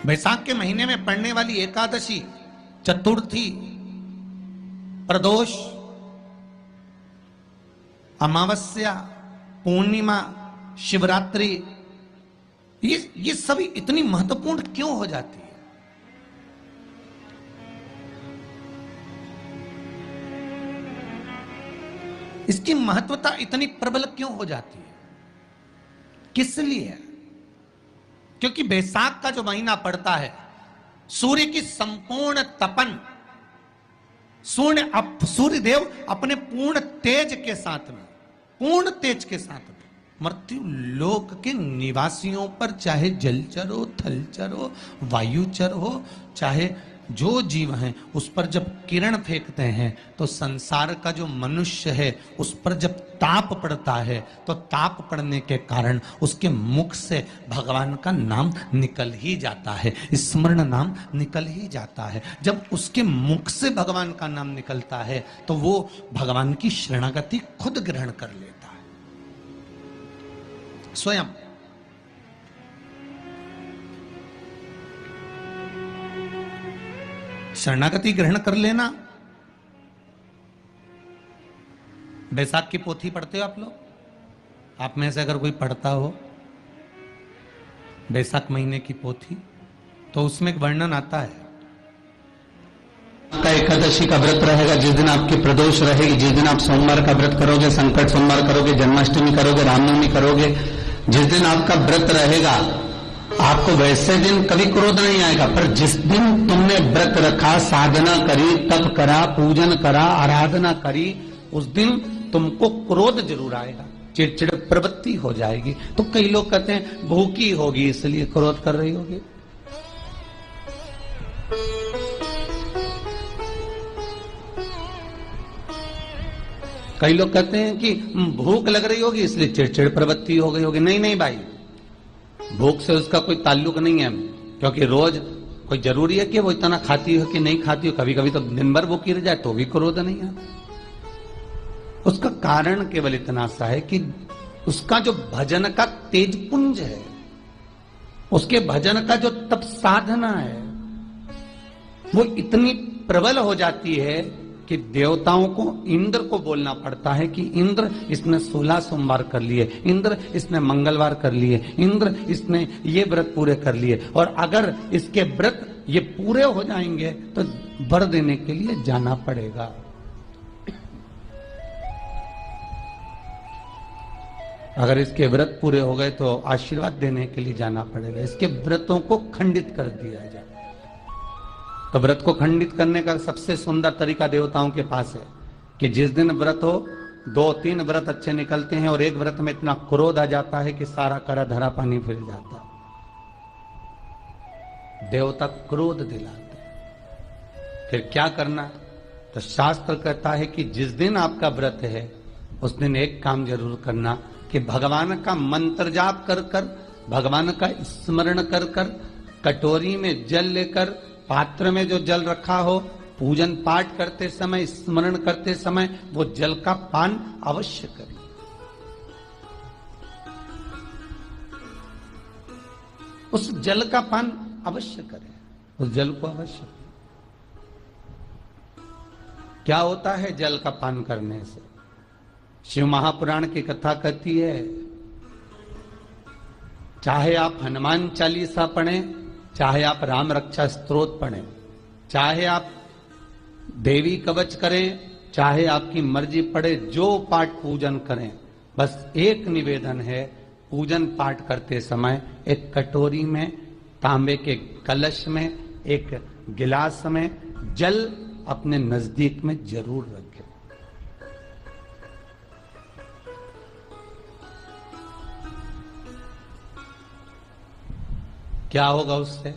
वैशाख के महीने में पड़ने वाली एकादशी, चतुर्थी, प्रदोष, अमावस्या, पूर्णिमा, शिवरात्रि, ये सभी इतनी महत्वपूर्ण क्यों हो जाती है? इसकी महत्वता इतनी प्रबल क्यों हो जाती है? किस लिए? क्योंकि बैसाख का जो महीना पड़ता है, सूर्य की संपूर्ण तपन, सूर्य देव अपने पूर्ण तेज के साथ में, पूर्ण तेज के साथ में मृत्यु लोक के निवासियों पर, चाहे जलचर हो, थलचर हो, वायुचर हो, चाहे जो जीव हैं, उस पर जब किरण फेंकते हैं तो संसार का जो मनुष्य है उस पर जब ताप पड़ता है तो ताप पड़ने के कारण उसके मुख से भगवान का नाम निकल ही जाता है, स्मरण नाम निकल ही जाता है। जब उसके मुख से भगवान का नाम निकलता है तो वो भगवान की शरणागति खुद ग्रहण कर लेता है स्वयं। शरणागति ग्रहण कर लेना। बैसाख की पोथी पढ़ते हो आप लोग? आप में से अगर कोई पढ़ता हो बैसाख महीने की पोथी, तो उसमें एक वर्णन आता है। आपका एकादशी का व्रत रहेगा, जिस दिन आपकी प्रदोष रहेगी, जिस दिन आप सोमवार का व्रत करोगे, संकट सोमवार करोगे, जन्माष्टमी करोगे, रामनवमी करोगे, जिस दिन आपका व्रत रहेगा, आपको वैसे दिन कभी क्रोध नहीं आएगा। पर जिस दिन तुमने व्रत रखा, साधना करी, तप करा, पूजन करा, आराधना करी, उस दिन तुमको क्रोध जरूर आएगा, चिड़चिड़ प्रवृत्ति हो जाएगी। तो कई लोग कहते हैं भूखी होगी इसलिए क्रोध कर रही होगी। कई लोग कहते हैं कि भूख लग रही होगी इसलिए चिड़चिड़ प्रवृत्ति हो गई होगी। नहीं नहीं भाई, भूख से उसका कोई ताल्लुक नहीं है, क्योंकि रोज कोई जरूरी है कि वो इतना खाती हो कि नहीं खाती हो। कभी कभी तो दिन भर भूखी रह जाए तो भी क्रोध नहीं है। उसका कारण केवल इतना सा है कि उसका जो भजन का तेज पुंज है, उसके भजन का जो तप साधना है, वो इतनी प्रबल हो जाती है कि देवताओं को, इंद्र को बोलना पड़ता है कि इंद्र इसने 16 सोमवार कर लिए, इंद्र इसने मंगलवार कर लिए, इंद्र इसने ये व्रत पूरे कर लिए, और अगर इसके व्रत ये पूरे हो जाएंगे तो वर देने के लिए जाना पड़ेगा। अगर इसके व्रत पूरे हो गए तो आशीर्वाद देने के लिए जाना पड़ेगा। इसके व्रतों को खंडित कर दिया जाए। तो व्रत को खंडित करने का सबसे सुंदर तरीका देवताओं के पास है कि जिस दिन व्रत हो, 2-3 व्रत अच्छे निकलते हैं और एक व्रत में इतना क्रोध आ जाता है कि सारा करा धरा पानी फिर जाता है। देवता क्रोध दिलाते हैं। फिर क्या करना? तो शास्त्र कहता है कि जिस दिन आपका व्रत है उस दिन एक काम जरूर करना कि भगवान का मंत्र जाप कर कर, भगवान का स्मरण कर कर, कटोरी में जल लेकर, पात्र में जो जल रखा हो, पूजन पाठ करते समय, स्मरण करते समय वो जल का पान अवश्य करें। उस जल का पान अवश्य करें, उस जल को अवश्य। क्या होता है जल का पान करने से? शिव महापुराण की कथा कहती है, चाहे आप हनुमान चालीसा पढ़ें, चाहे आप राम रक्षा स्तोत्र पढ़ें, चाहे आप देवी कवच करें, चाहे आपकी मर्जी पड़े, जो पाठ पूजन करें, बस एक निवेदन है, पूजन पाठ करते समय एक कटोरी में, तांबे के कलश में, एक गिलास में जल अपने नजदीक में जरूर रखें। क्या होगा उससे?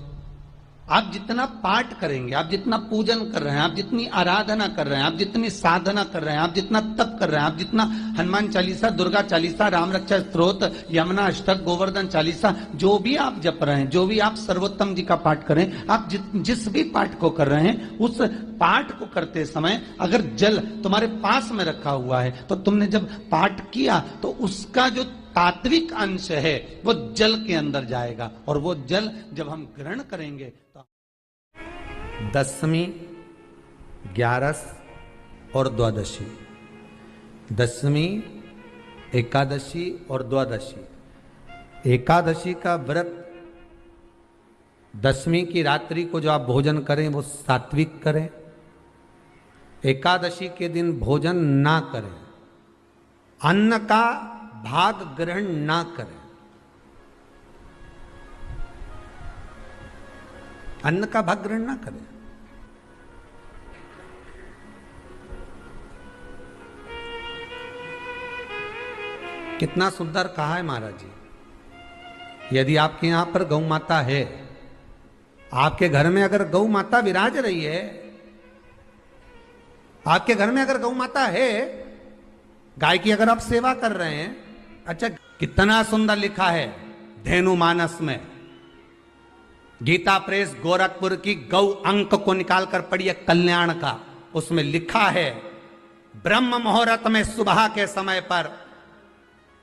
आप जितना पाठ करेंगे, आप जितना पूजन कर रहे हैं, आप जितनी आराधना कर रहे हैं, आप जितनी साधना कर रहे हैं, आप जितना तप कर रहे हैं, आप जितना हनुमान चालीसा, दुर्गा चालीसा, राम रक्षा स्तोत्र, यमुना अष्टक, गोवर्धन चालीसा, जो भी आप जप रहे हैं, जो भी आप सर्वोत्तम जी का पाठ करें, आप जिस भी पाठ को कर रहे हैं, उस पाठ को करते समय अगर जल तुम्हारे पास में रखा हुआ है तो तुमने जब पाठ किया तो उसका जो सात्विक अंश है वो जल के अंदर जाएगा, और वो जल जब हम ग्रहण करेंगे तो दशमी, ग्यारस और द्वादशी, दशमी, एकादशी और द्वादशी। एकादशी का व्रत, दशमी की रात्रि को जो आप भोजन करें वो सात्विक करें, एकादशी के दिन भोजन ना करें, अन्न का भाग ग्रहण ना करें, अन्न का भाग ग्रहण ना करें। कितना सुंदर कहा है महाराज जी। यदि आपके यहां पर गौ माता है, आपके घर में अगर गौ माता विराज रही है, आपके घर में अगर गौ माता है, गाय की अगर आप सेवा कर रहे हैं, अच्छा कितना सुंदर लिखा है धेनु मानस में, गीता प्रेस गोरखपुर की गौ अंक को निकालकर पढ़िए कल्याण का, उसमें लिखा है ब्रह्म मुहूर्त में सुबह के समय पर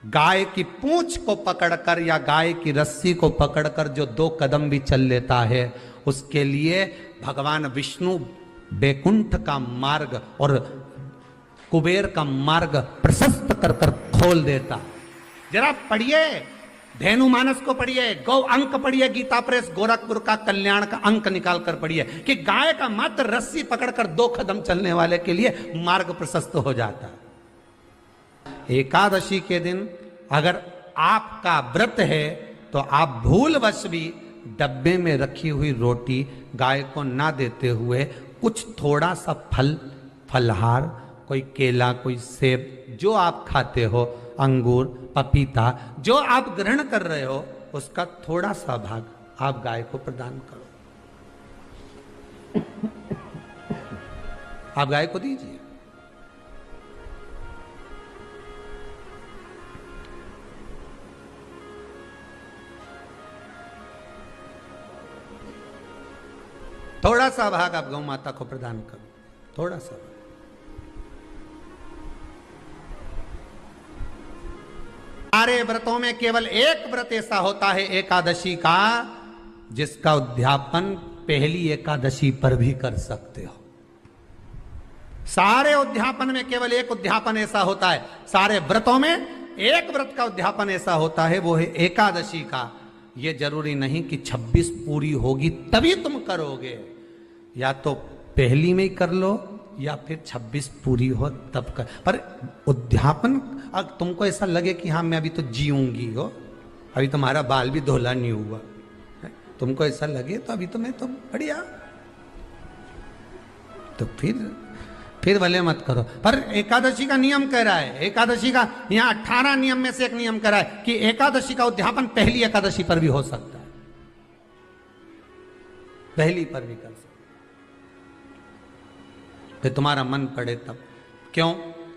गाय की पूंछ को पकड़कर या गाय की रस्सी को पकड़कर जो 2 कदम भी चल लेता है, उसके लिए भगवान विष्णु बैकुंठ का मार्ग और कुबेर का मार्ग प्रशस्त कर कर खोल देता। जरा पढ़िए धेनु मानस को पढ़िए, गौ अंक पढ़िए, गीता प्रेस गोरखपुर का कल्याण का अंक निकाल कर पढ़िए कि गाय का मात्र रस्सी पकड़कर 2 कदम चलने वाले के लिए मार्ग प्रशस्त हो जाता है। एकादशी के दिन अगर आपका व्रत है तो आप भूलवश भी डब्बे में रखी हुई रोटी गाय को ना देते हुए कुछ थोड़ा सा फल, फलहार, कोई केला, कोई सेब, जो आप खाते हो, अंगूर, पपीता, जो आप ग्रहण कर रहे हो, उसका थोड़ा सा भाग आप गाय को प्रदान करो, आप गाय को दीजिए। थोड़ा सा भाग आप गौ माता को प्रदान करो, थोड़ा सा। सारे व्रतों में केवल एक व्रत ऐसा होता है एकादशी का, जिसका उद्यापन पहली एकादशी पर भी कर सकते हो। सारे उद्यापन में केवल एक उद्यापन ऐसा होता है, सारे व्रतों में एक व्रत का उद्यापन ऐसा होता है, वो है एकादशी का। ये जरूरी नहीं कि 26 पूरी होगी तभी तुम करोगे, या तो पहली में ही कर लो या फिर 26 पूरी हो तब कर। पर उद्यापन, अगर तुमको ऐसा लगे कि हाँ मैं अभी तो जीऊंगी हो, अभी तुम्हारा बाल भी धोला नहीं हुआ, तुमको ऐसा लगे तो अभी तो मैं तो बढ़िया, तो फिर भले मत करो। पर एकादशी का नियम कह रहा है, एकादशी का यहाँ 18 नियम में से एक नियम कह रहा है कि एकादशी का उद्यापन पहली एकादशी पर भी हो सकता है, पहली पर भी कर सकते, फिर तुम्हारा मन पड़े तब। क्यों?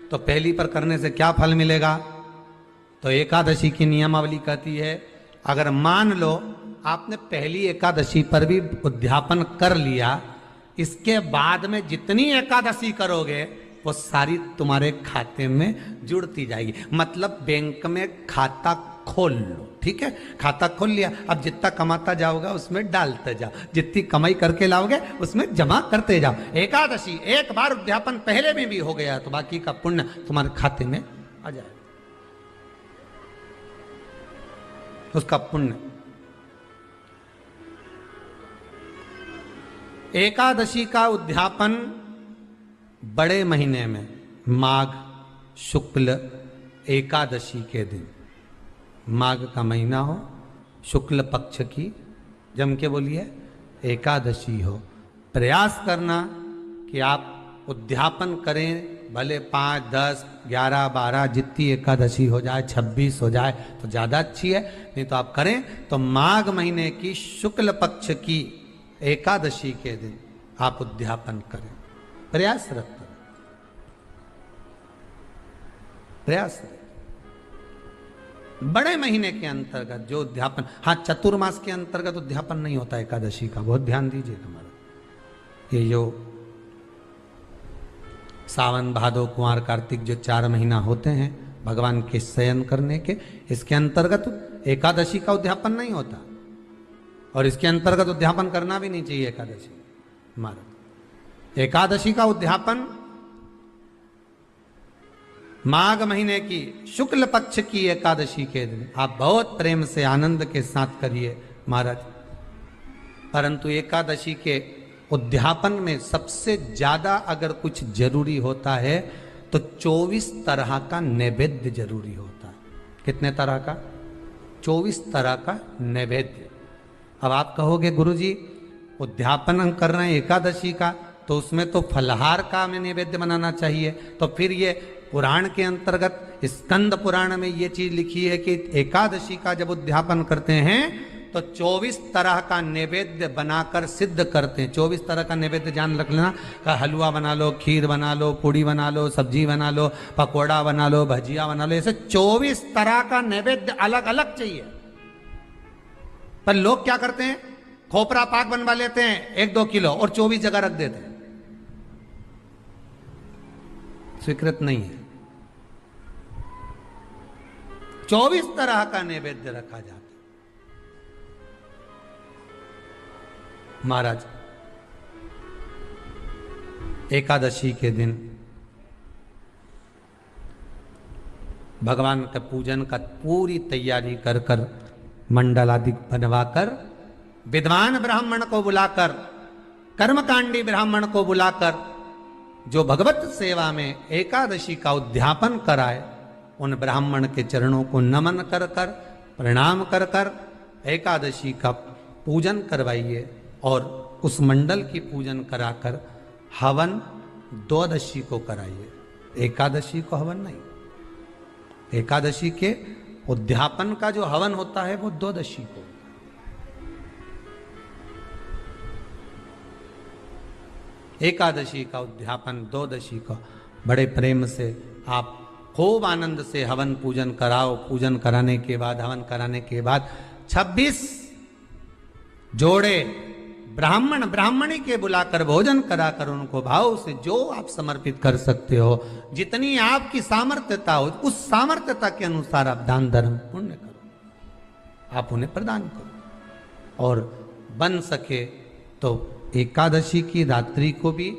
तो पहली पर करने से क्या फल मिलेगा? तो एकादशी की नियमावली कहती है, अगर मान लो आपने पहली एकादशी पर भी उद्यापन कर लिया, इसके बाद में जितनी एकादशी करोगे वो सारी तुम्हारे खाते में जुड़ती जाएगी। मतलब बैंक में खाता खोल लो, ठीक है, खाता खोल लिया, अब जितना कमाता जाओगा उसमें डालते जाओ, जितनी कमाई करके लाओगे उसमें जमा करते जाओ। एकादशी एक बार उद्यापन पहले में भी हो गया तो बाकी का पुण्य तुम्हारे खाते में आ जाएगा, उसका पुण्य। एकादशी का उद्यापन बड़े महीने में माघ शुक्ल एकादशी के दिन, माघ का महीना हो, शुक्ल पक्ष की, जम के बोलिए, एकादशी हो, प्रयास करना कि आप उद्यापन करें, भले 5, 10, 11, 12 जितनी एकादशी हो जाए, 26 हो जाए तो ज़्यादा अच्छी है, नहीं तो आप करें तो माघ महीने की शुक्ल पक्ष की एकादशी के दिन आप उद्यापन करें, प्रयासरत करें, प्रयासरत। बड़े महीने के अंतर्गत जो उद्यापन, हाँ चतुर्मास के अंतर्गत उद्यापन नहीं होता एकादशी का, बहुत ध्यान दीजिएगा हमारा। ये जो सावन भादो कुंवर कार्तिक जो 4 महीना होते हैं भगवान के शयन करने के। इसके अंतर्गत एकादशी का उद्यापन नहीं होता और इसके अंतर्गत उद्यापन करना भी नहीं चाहिए एकादशी। महाराज एकादशी का उद्यापन माघ महीने की शुक्ल पक्ष की एकादशी के दिन आप बहुत प्रेम से आनंद के साथ करिए महाराज। परंतु एकादशी के उद्यापन में सबसे ज्यादा अगर कुछ जरूरी होता है तो 24 तरह का नैवेद्य जरूरी होता है। कितने तरह का? 24 तरह का नैवेद्य। अब आप कहोगे गुरुजी उद्यापन हम कर रहे हैं एकादशी का तो उसमें तो फलहार का हमें नैवेद्य बनाना चाहिए। तो फिर ये पुराण के अंतर्गत स्कंद पुराण में ये चीज लिखी है कि एकादशी का जब उद्यापन करते हैं तो 24 तरह का नैवेद्य बनाकर सिद्ध करते हैं। 24 तरह का नैवेद्य जान रख लेना का हलवा बना लो, खीर बना लो, पूड़ी बना लो, सब्जी बना लो, पकोड़ा बना लो, भजिया बना लो, ऐसे 24 तरह का नैवेद्य अलग अलग चाहिए। पर लोग क्या करते हैं खोपरा पाक बनवा लेते हैं 1-2 किलो और 24 जगह रख देते हैं। स्वीकृत नहीं है। 24 तरह का नैवेद्य रखा जाता है। महाराज एकादशी के दिन भगवान के पूजन का पूरी तैयारी कर कर मंडल आदि बनवाकर विद्वान ब्राह्मण को बुलाकर कर्मकांडी ब्राह्मण को बुलाकर जो भगवत सेवा में एकादशी का उद्यापन कराए उन ब्राह्मण के चरणों को नमन कर कर प्रणाम कर कर एकादशी का पूजन करवाइए और उस मंडल की पूजन कराकर हवन द्वादशी को कराइए। एकादशी को हवन नहीं। एकादशी के उद्यापन का जो हवन होता है वो द्वादशी को। एकादशी का उद्यापन द्वादशी को बड़े प्रेम से आप खूब आनंद से हवन पूजन कराओ। पूजन कराने के बाद हवन कराने के बाद 26 जोड़े ब्राह्मण ब्राह्मणी के बुलाकर भोजन कराकर उनको भाव से जो आप समर्पित कर सकते हो, जितनी आपकी सामर्थ्यता हो उस सामर्थ्यता के अनुसार आप दान धर्म पुण्य करो, आप उन्हें प्रदान करो। और बन सके तो एकादशी की रात्रि को भी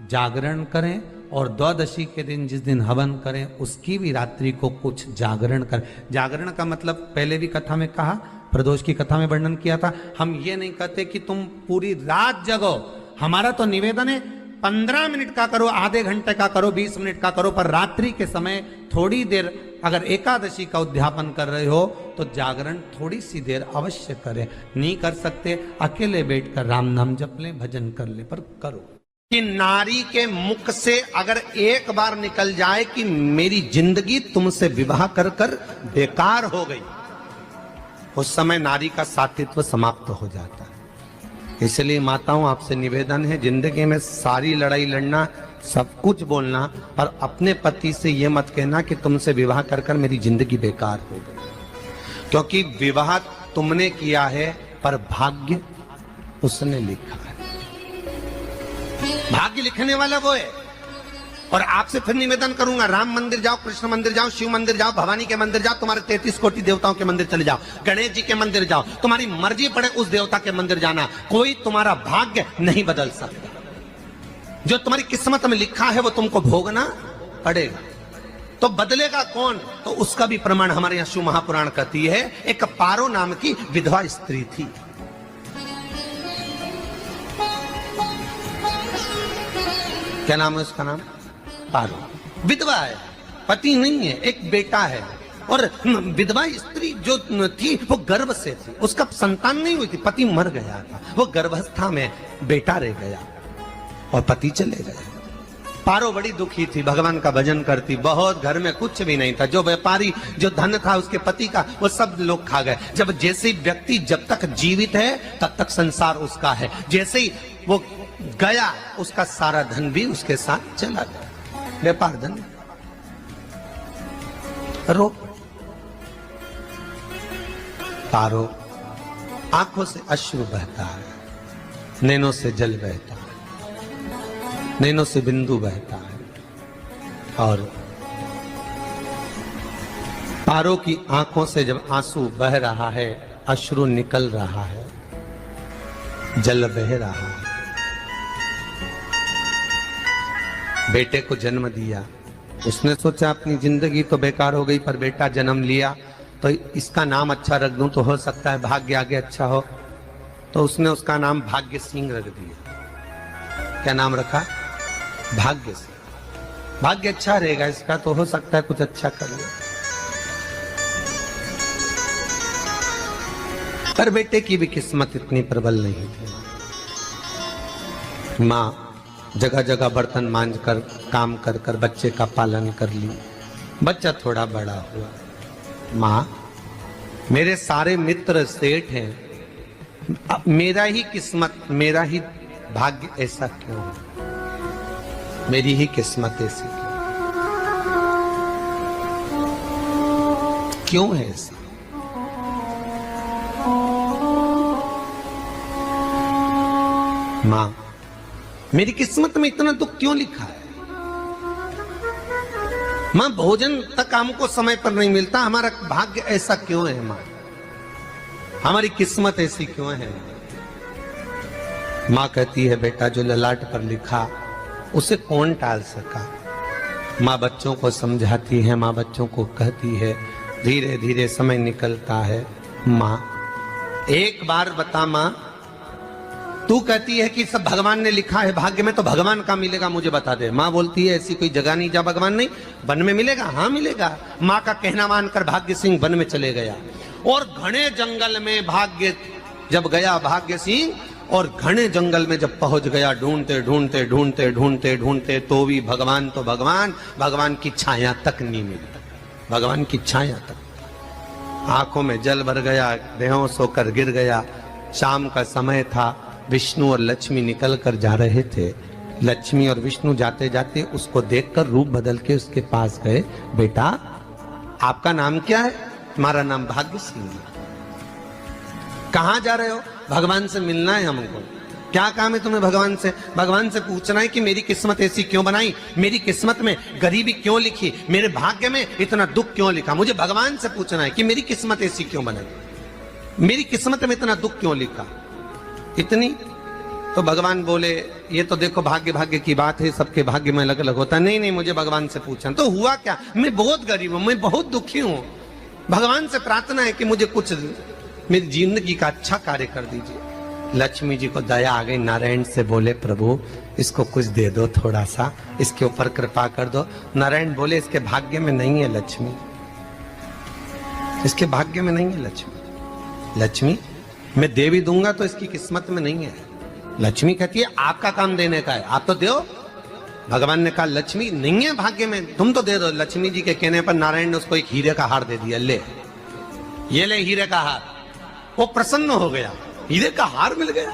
जागरण करें और द्वादशी के दिन जिस दिन हवन करें उसकी भी रात्रि को कुछ जागरण करें। जागरण का मतलब पहले भी कथा में कहा, प्रदोष की कथा में वर्णन किया था। हम ये नहीं कहते कि तुम पूरी रात जगो। हमारा तो निवेदन है 15 मिनट का करो, आधे घंटे का करो, 20 मिनट का करो, पर रात्रि के समय थोड़ी देर अगर एकादशी का उद्यापन कर रहे हो तो जागरण थोड़ी सी देर अवश्य करें। नहीं कर सकते अकेले बैठकर राम नाम जप लें, भजन कर ले, पर करो। कि नारी के मुख से अगर एक बार निकल जाए कि मेरी जिंदगी तुमसे विवाह कर कर बेकार हो गई, उस समय नारी का साथित्व समाप्त हो जाता है। इसलिए माताओं आपसे निवेदन है, जिंदगी में सारी लड़ाई लड़ना, सब कुछ बोलना, पर अपने पति से यह मत कहना कि तुमसे विवाह कर कर मेरी जिंदगी बेकार हो गई। क्योंकि विवाह तुमने किया है पर भाग्य उसने लिखा है। भाग्य लिखने वाला वो है। और आपसे फिर निवेदन करूंगा, राम मंदिर जाओ, कृष्ण मंदिर जाओ, शिव मंदिर जाओ, भवानी के मंदिर जाओ, तुम्हारे 33 कोटि देवताओं के मंदिर चले जाओ, गणेश जी के मंदिर जाओ, तुम्हारी मर्जी पड़े उस देवता के मंदिर जाना, कोई तुम्हारा भाग्य नहीं बदल सकता। जो तुम्हारी किस्मत में लिखा है वो तुमको भोगना पड़ेगा। तो बदलेगा कौन? तो उसका भी प्रमाण हमारे यहां शिव महापुराण कहती है। एक पारो नाम की विधवा स्त्री थी। क्या नाम है उसका? नाम पारो। विधवा है, पति नहीं है, एक बेटा है। और विधवा स्त्री जो थी वो गर्भ से थी, उसका संतान नहीं हुई थी, पति मर गया था, वो गर्भावस्था में बेटा रह गया और पति चले गए। पारो बड़ी दुखी थी, भगवान का भजन करती बहुत, घर में कुछ भी नहीं था। जो व्यापारी जो धन था उसके पति का वो सब लोग खा गए। जब जैसे व्यक्ति जब तक जीवित है तब तक संसार उसका है, जैसे ही वो गया उसका सारा धन भी उसके साथ चला गया। व्यापार धन रो। पारो आंखों से अश्रु बहता है, नैनों से जल बहता है, नैनों से बिंदु बहता है और पारों की आंखों से जब आंसू बह रहा है, अश्रु निकल रहा है, जल बह रहा है। बेटे को जन्म दिया, उसने सोचा अपनी जिंदगी तो बेकार हो गई, पर बेटा जन्म लिया तो इसका नाम अच्छा रख दूं तो हो सकता है भाग्य आगे अच्छा हो। तो उसने उसका नाम भाग्य सिंह रख दिया। क्या नाम रखा? भाग्य सिंह। भाग्य अच्छा रहेगा इसका, तो हो सकता है कुछ अच्छा कर ले। पर बेटे की भी किस्मत इतनी प्रबल नहीं थी। माँ जगह जगह बर्तन मांझ कर काम कर कर बच्चे का पालन कर ली। बच्चा थोड़ा बड़ा हुआ। माँ, मेरे सारे मित्र सेठ हैं, अब मेरा ही किस्मत, मेरा ही भाग्य ऐसा क्यों है? मेरी ही किस्मत ऐसी क्यों है? ऐसा माँ, मेरी किस्मत में इतना दुख क्यों लिखा है? माँ, भोजन तक हमको समय पर नहीं मिलता, हमारा भाग्य ऐसा क्यों है? माँ, हमारी किस्मत ऐसी क्यों है? माँ कहती है, बेटा जो ललाट पर लिखा उसे कौन टाल सका। माँ बच्चों को समझाती है, माँ बच्चों को कहती है, धीरे धीरे समय निकलता है। माँ एक बार बता माँ, तू कहती है कि सब भगवान ने लिखा है भाग्य में, तो भगवान का मिलेगा मुझे बता दे। माँ बोलती है, ऐसी कोई जगह नहीं जहाँ भगवान नहीं। वन में मिलेगा? हाँ मिलेगा। माँ का कहना मानकर भाग्य सिंह वन में चले गया और घने जंगल में भाग्य जब गया भाग्य सिंह, और घने जंगल में जब पहुंच गया, ढूंढते ढूंढते ढूंढते ढूंढते ढूंढते तो भी भगवान, तो भगवान की छाया तक नहीं मिली। भगवान की छाया तक। आंखों में जल भर गया, बेहोश होकर गिर गया। शाम का समय था, विष्णु और लक्ष्मी निकल कर जा रहे थे। लक्ष्मी और विष्णु जाते जाते उसको देखकर रूप बदल के उसके पास गए। बेटा, आपका नाम क्या है? हमारा नाम भाग्य सिंह है। कहाँ जा रहे हो? भगवान से मिलना है हमको। क्या काम है तुम्हें भगवान से? भगवान से पूछना है कि मेरी किस्मत ऐसी क्यों बनाई, मेरी किस्मत में गरीबी क्यों लिखी, मेरे भाग्य में इतना दुख क्यों लिखा। मुझे भगवान से पूछना है कि मेरी किस्मत ऐसी क्यों बनाई, मेरी किस्मत में इतना दुख क्यों लिखा। इतनी तो भगवान बोले, ये तो देखो भाग्य भाग्य की बात है, सबके भाग्य में अलग अलग होता है। नहीं नहीं, मुझे भगवान से पूछना। तो हुआ क्या? मैं बहुत गरीब हूं, मैं बहुत दुखी हूं, भगवान से प्रार्थना है कि मुझे कुछ मेरी जिंदगी का अच्छा कार्य कर दीजिए। लक्ष्मी जी को दया आ गई, नारायण से बोले, प्रभु इसको कुछ दे दो, थोड़ा सा इसके ऊपर कृपा कर दो। नारायण बोले, इसके भाग्य में नहीं है लक्ष्मी, इसके भाग्य में नहीं है लक्ष्मी। लक्ष्मी मैं दे भी दूंगा तो इसकी किस्मत में नहीं है। लक्ष्मी कहती है, आपका काम देने का है, आप तो दो। भगवान ने कहा, लक्ष्मी नहीं है भाग्य में, तुम तो दे दो। लक्ष्मी जी के कहने पर नारायण ने उसको एक हीरे का हार दे दिया। ले, ये ले हीरे का हार। वो प्रसन्न हो गया, हीरे का हार मिल गया।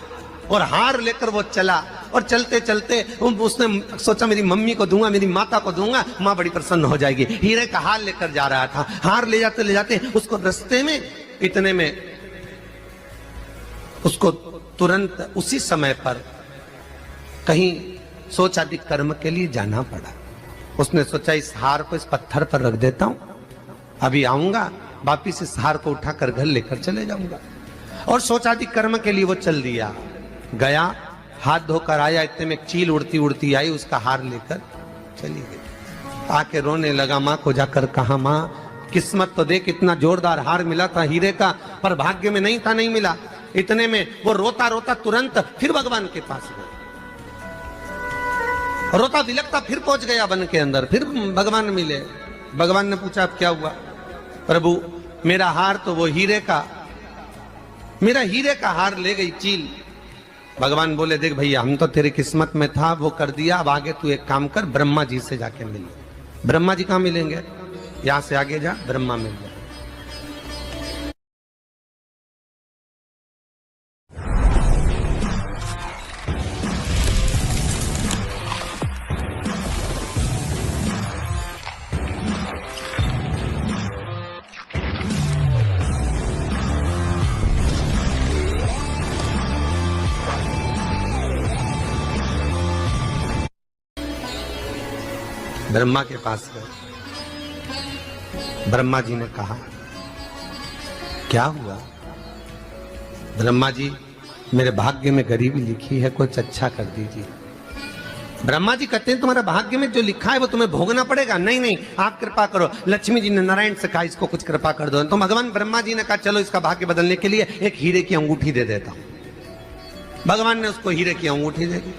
और हार लेकर वो चला, और चलते चलते उसने सोचा मेरी मम्मी को दूंगा, मेरी माता को दूंगा, माँ बड़ी प्रसन्न हो जाएगी। हीरे का हार लेकर जा रहा था। हार ले जाते उसको रास्ते में इतने में उसको तुरंत उसी समय पर कहीं सोचादि कर्म के लिए जाना पड़ा। उसने सोचा, इस हार को इस पत्थर पर रख देता हूं, अभी आऊंगा वापिस इस हार को उठाकर घर लेकर चले जाऊंगा। और सोचादि कर्म के लिए वो चल दिया। गया, हाथ धोकर आया, इतने में एक चील उड़ती उड़ती आई, उसका हार लेकर चली गई। आके रोने लगा। माँ को जाकर कहा, माँ किस्मत तो देख, इतना जोरदार हार मिला था हीरे का, पर भाग्य में नहीं था, नहीं मिला। इतने में वो रोता रोता तुरंत फिर भगवान के पास गया। रोता बिलखता फिर पहुंच गया वन के अंदर, फिर भगवान मिले। भगवान ने पूछा, अब क्या हुआ? प्रभु मेरा हार तो वो हीरे का, मेरा हीरे का हार ले गई चील। भगवान बोले, देख भैया, हम तो तेरी किस्मत में था, वो कर दिया, अब आगे तू एक काम कर, ब्रह्मा जी से जाके मिल। ब्रह्मा जी कहाँ मिलेंगे? यहां से आगे जा, ब्रह्मा मिल जाए। ब्रह्मा के पास गए। ब्रह्मा जी ने कहा, क्या हुआ? ब्रह्मा जी, मेरे भाग्य में गरीबी लिखी है, कुछ अच्छा कर दीजिए। ब्रह्मा जी कहते हैं, तुम्हारा भाग्य में जो लिखा है वो तुम्हें भोगना पड़ेगा। नहीं नहीं, आप कृपा करो। लक्ष्मी जी ने नारायण से कहा, इसको कुछ कृपा कर दो। तो भगवान ब्रह्मा जी ने कहा, चलो इसका भाग्य बदलने के लिए एक हीरे की अंगूठी दे देता हूं। भगवान ने उसको हीरे की अंगूठी दे दी।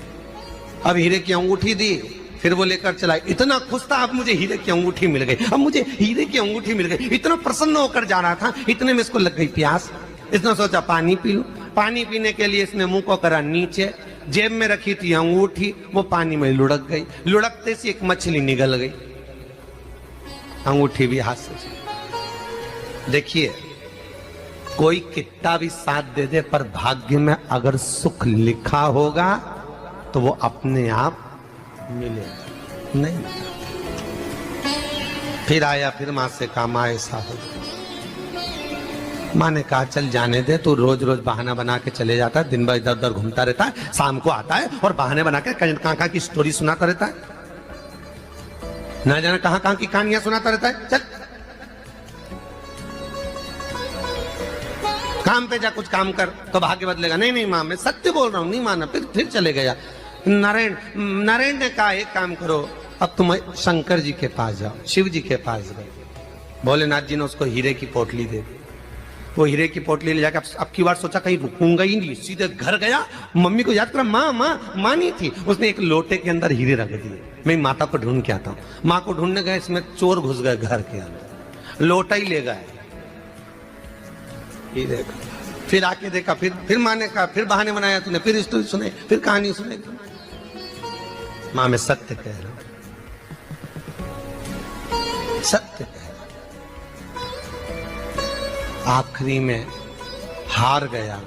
अब हीरे की अंगूठी दी, फिर वो लेकर चला। इतना खुश था, अब मुझे हीरे की अंगूठी मिल गई, अब मुझे हीरे की अंगूठी मिल गई। इतना प्रसन्न होकर जा रहा था, इतने में इसको लग गई प्यास। इसने सोचा पानी पी लूं। पानी पीने के लिए इसने मुंह को करा नीचे, जेब में रखी थी अंगूठी, वो पानी में लुढ़क गई। लुढ़कते से एक मछली निगल गई, अंगूठी भी हाथ से। देखिए, कोई कितना भी साथ दे दे, पर भाग्य में अगर सुख लिखा होगा तो वो अपने आप मिलेगा, नहीं। फिर आया, फिर मां से कहा, मां ऐसा हो गया। मां ने कहा, चल जाने दे, तू रोज रोज बहाना बना के चले जाता है, दिन भर इधर उधर घूमता रहता है, शाम को आता है और बहाने बना के कहां की स्टोरी सुनाता रहता है, ना जाने कहां की कहानियां सुनाता रहता है। चल काम पे जा, कुछ काम कर तो भाग्य बदलेगा। नहीं नहीं मां, मैं सत्य बोल रहा हूं, नहीं माना। फिर चले गया। नारायण ने कहा, एक काम करो, अब तुम शंकर जी के पास जाओ। शिव जी के पास गए। भोलेनाथ जी ने उसको हीरे की पोटली दे दी। वो हीरे की पोटली ले जाकर अब की बार सोचा कहीं रुकूंगा ही नहीं, सीधे घर गया। मम्मी को याद करा, माँ नहीं थी। उसने एक लोटे के अंदर हीरे रख दिए। मैं माता को ढूंढ के आता हूँ। माँ को ढूंढने गए, इसमें चोर घुस गए घर के अंदर, लोटा ही ले गए। फिर आके देखा, फिर माँ ने कहा, फिर बहाने बनाया तूने, फिर स्टोरी सुने, फिर कहानी सुने। माँ, मैं सत्य कह रहा हूं, सत्य कह रहा हूं। आखिरी में हार गया।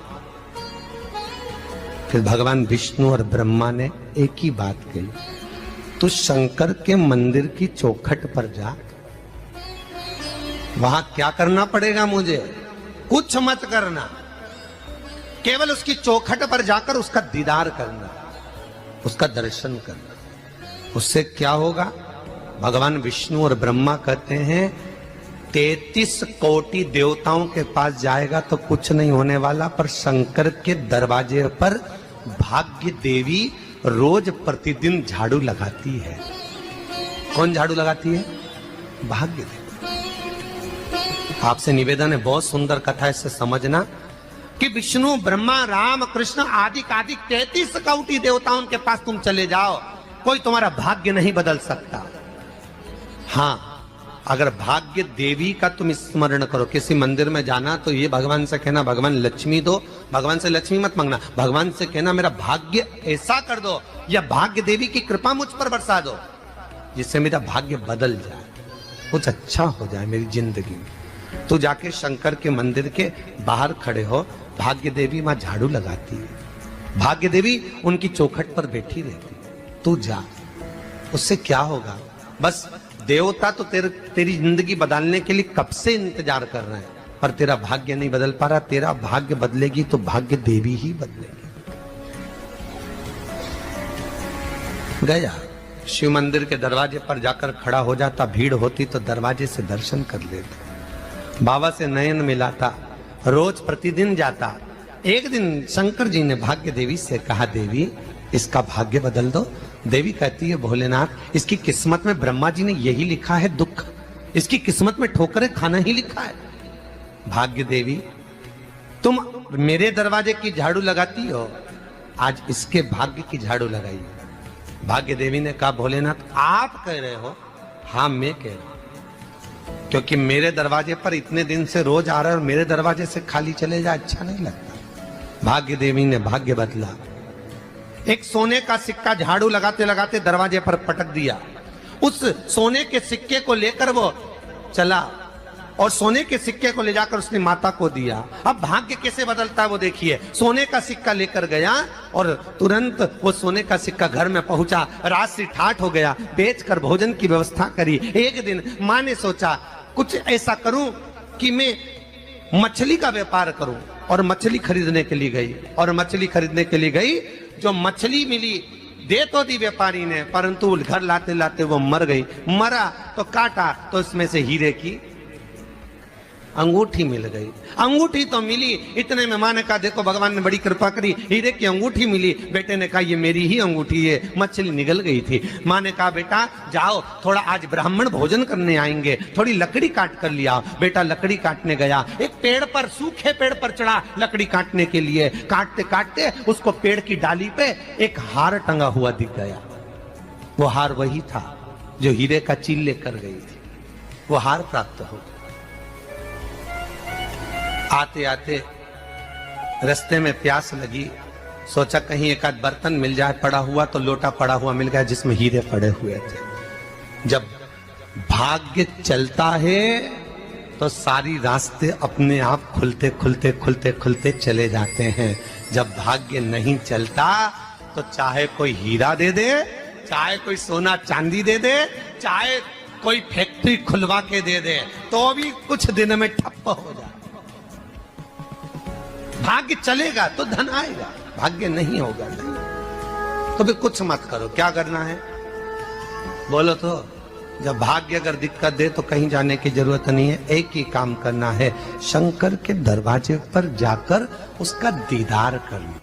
फिर भगवान विष्णु और ब्रह्मा ने एक ही बात कही, तू शंकर के मंदिर की चौखट पर जा। वहां क्या करना पड़ेगा मुझे? कुछ मत करना, केवल उसकी चौखट पर जाकर उसका दीदार करना, उसका दर्शन करना। उससे क्या होगा? भगवान विष्णु और ब्रह्मा कहते हैं, 33 कोटि देवताओं के पास जाएगा तो कुछ नहीं होने वाला, पर शंकर के दरवाजे पर भाग्य देवी रोज प्रतिदिन झाड़ू लगाती है। कौन झाड़ू लगाती है? भाग्य देवी। आपसे निवेदन है, बहुत सुंदर कथा है, इससे समझना कि विष्णु, ब्रह्मा, राम, कृष्ण आदि 33 कोटि देवताओं के पास तुम चले जाओ, कोई तुम्हारा भाग्य नहीं बदल सकता। हाँ, अगर भाग्य देवी का तुम स्मरण करो, किसी मंदिर में जाना तो ये भगवान से कहना, भगवान लक्ष्मी दो। भगवान से लक्ष्मी मत मांगना, भगवान से कहना मेरा भाग्य ऐसा कर दो, या भाग्य देवी की कृपा मुझ पर बरसा दो, जिससे मेरा भाग्य बदल जाए, कुछ अच्छा हो जाए मेरी जिंदगी में। तो जाके शंकर के मंदिर के बाहर खड़े हो, भाग्य देवी मां झाड़ू लगाती है, भाग्य देवी उनकी चौखट पर बैठी रहती है। तू जा, उससे क्या होगा? बस देवता तो तेरी जिंदगी बदलने के लिए कब से इंतजार कर रहे हैं, पर तेरा भाग्य नहीं बदल पा रहा। तेरा भाग्य बदलेगी तो भाग्य देवी ही बदलेगी। गया, शिव मंदिर के दरवाजे पर जाकर खड़ा हो जाता, भीड़ होती तो दरवाजे से दर्शन कर लेता, बाबा से नयन मिलाता, रोज प्रतिदिन जाता। एक दिन शंकर जी ने भाग्य देवी से कहा, देवी इसका भाग्य बदल दो। देवी कहती है, भोलेनाथ, इसकी किस्मत में ब्रह्मा जी ने यही लिखा है दुख, इसकी किस्मत में ठोकरें खाना ही लिखा है। भाग्य देवी, तुम मेरे दरवाजे की झाड़ू लगाती हो, आज इसके भाग्य की झाड़ू लगाई। भाग्य देवी ने कहा, भोलेनाथ आप कह रहे हो? हाँ मैं कह रहा हूं, क्योंकि मेरे दरवाजे पर इतने दिन से रोज आ रहा है और मेरे दरवाजे से खाली चले जाए अच्छा नहीं लगता। भाग्य देवी ने भाग्य बदला। एक सोने का सिक्का झाड़ू लगाते लगाते दरवाजे पर पटक दिया। उस सोने के सिक्के को लेकर वो चला और सोने के सिक्के को ले जाकर उसने माता को दिया। अब भाग्य कैसे बदलता है वो देखिए। सोने का सिक्का लेकर गया और तुरंत वो सोने का सिक्का घर में पहुंचा। रात से ठाठ हो गया, बेचकर भोजन की व्यवस्था करी। एक दिन माँ ने सोचा कुछ ऐसा करूं कि मैं मछली का व्यापार करूं, और मछली खरीदने के लिए गई। और मछली खरीदने के लिए गई, जो मछली मिली दे तो दी व्यापारी ने, परंतु घर लाते लाते वो मर गई। मरा तो काटा तो इसमें से हीरे की अंगूठी मिल गई। अंगूठी तो मिली, इतने में माँ ने कहा देखो भगवान ने बड़ी कृपा करी, हीरे की अंगूठी मिली। बेटे ने कहा ये मेरी ही अंगूठी है। मछली निगल गई थी। माँ ने कहा बेटा जाओ, थोड़ा आज ब्राह्मण भोजन करने आएंगे, थोड़ी लकड़ी काट कर लिया। बेटा लकड़ी काटने गया, एक पेड़ पर, सूखे पेड़ पर चढ़ा लकड़ी काटने के लिए। काटते काटते उसको पेड़ की डाली पे एक हार टंगा हुआ दिख गया। वो हार वही था जो हीरे का चील लेकर गई थी। वो हार प्राप्त हो गया। आते आते रास्ते में प्यास लगी, सोचा कहीं एक आध बर्तन मिल जाए, पड़ा हुआ तो लोटा पड़ा हुआ मिल गया जिसमें हीरे पड़े हुए थे। जब भाग्य चलता है तो सारी रास्ते अपने आप खुलते खुलते खुलते खुलते चले जाते हैं। जब भाग्य नहीं चलता तो चाहे कोई हीरा दे दे, चाहे कोई सोना चांदी दे दे, चाहे कोई फैक्ट्री खुलवा के दे दे, तो भी कुछ दिन में ठप्प हो जाए। भाग्य चलेगा तो धन आएगा, भाग्य नहीं होगा नहीं। तो भी कुछ मत करो। क्या करना है बोलो तो? जब भाग्य अगर दिक्कत दे तो कहीं जाने की जरूरत नहीं है। एक ही काम करना है, शंकर के दरवाजे पर जाकर उसका दीदार करना।